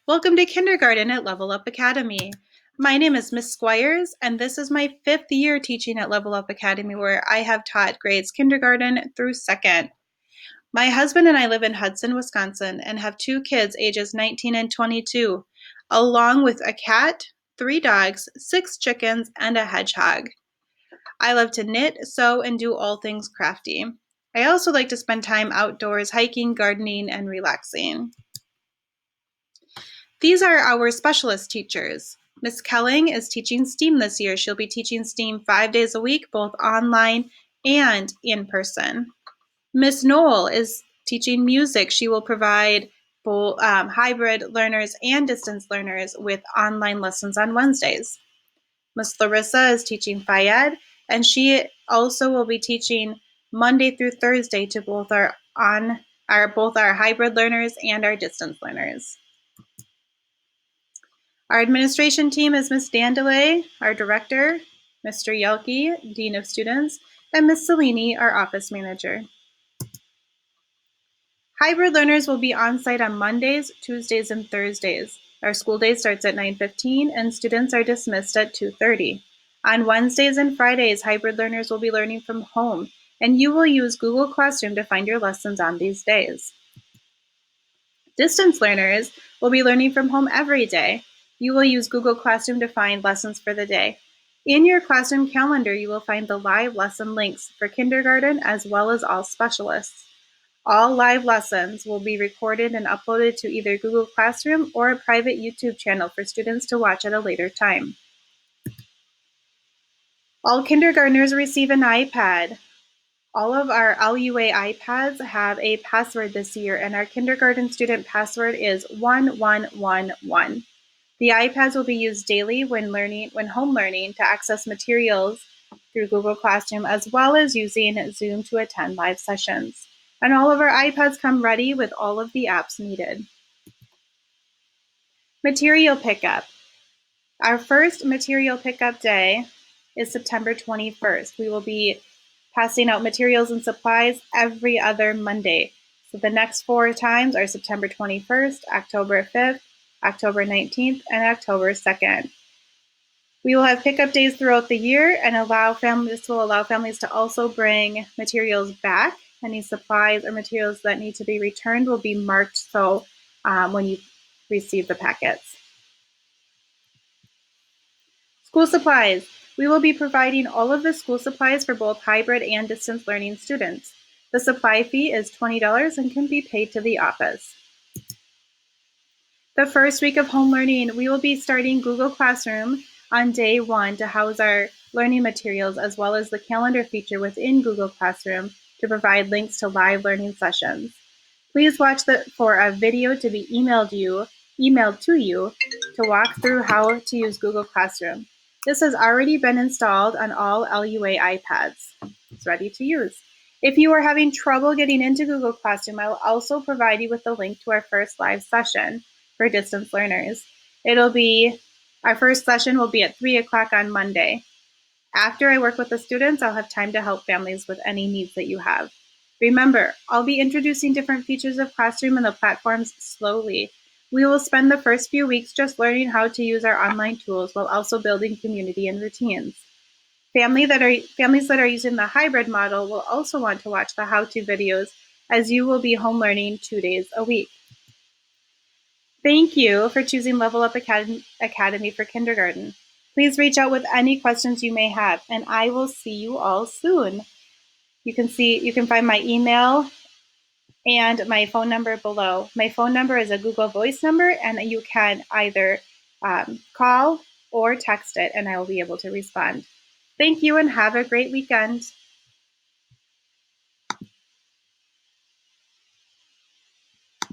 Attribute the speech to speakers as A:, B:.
A: Welcome to kindergarten at Level Up Academy. My name is Miss Squires, and this is my 5th year teaching at Level Up Academy, where I have taught grades kindergarten through 2nd. My husband and I live in Hudson, Wisconsin, and have 2 kids ages 19 and 22, along with a cat, 3 dogs, 6 chickens, and a hedgehog. I love to knit, sew, and do all things crafty. I also like to spend time outdoors hiking, gardening, and relaxing. These are our specialist teachers. Miss Kelling is teaching STEAM this year. She'll be teaching STEAM 5 days a week, both online and in person. Miss Knoll is teaching music. She will provide both hybrid learners and distance learners with online lessons on Wednesdays. Miss Larissa is teaching Phy-Ed, and she also will be teaching Monday through Thursday to both our hybrid learners and our distance learners. Our administration team is Ms. Dandelay, our director, Mr. Yelke, Dean of Students, and Ms. Salini, our office manager. Hybrid learners will be on site on Mondays, Tuesdays, and Thursdays. Our school day starts at 9:15 and students are dismissed at 2:30. On Wednesdays and Fridays, hybrid learners will be learning from home, and you will use Google Classroom to find your lessons on these days. Distance learners will be learning from home every day. You will use Google Classroom to find lessons for the day. In your classroom calendar, you will find the live lesson links for kindergarten as well as all specialists. All live lessons will be recorded and uploaded to either Google Classroom or a private YouTube channel for students to watch at a later time. All kindergartners receive an iPad. All of our LUA iPads have a password this year, and our kindergarten student password is 1111. The iPads will be used daily when home learning to access materials through Google Classroom, as well as using Zoom to attend live sessions. And all of our iPads come ready with all of the apps needed. Material pickup. Our first material pickup day is September 21st. We will be passing out materials and supplies every other Monday. So the next 4 times are September 21st, October 5th, October 19th, and October 2nd. We will have pickup days throughout the year and this will allow families to also bring materials back. Any supplies or materials that need to be returned will be marked so when you receive the packets. School supplies. We will be providing all of the school supplies for both hybrid and distance learning students. The supply fee is $20 and can be paid to the office. The first week of home learning, we will be starting Google Classroom on day 1 to house our learning materials, as well as the calendar feature within Google Classroom to provide links to live learning sessions. Please watch for a video to be emailed to you to walk through how to use Google Classroom. This has already been installed on all LUA iPads. It's ready to use. If you are having trouble getting into Google Classroom, I will also provide you with the link to our first live session for distance learners. Our first session will be at 3 o'clock on Monday. After I work with the students, I'll have time to help families with any needs that you have. Remember, I'll be introducing different features of Classroom and the platforms slowly. We will spend the first few weeks just learning how to use our online tools while also building community and routines. Families that are using the hybrid model will also want to watch the how-to videos, as you will be home learning 2 days a week. Thank you for choosing Level Up Academy for kindergarten. Please reach out with any questions you may have, and I will see you all soon. You can find my email and my phone number below. My phone number is a Google Voice number, and you can either call or text it, and I will be able to respond. Thank you, and have a great weekend.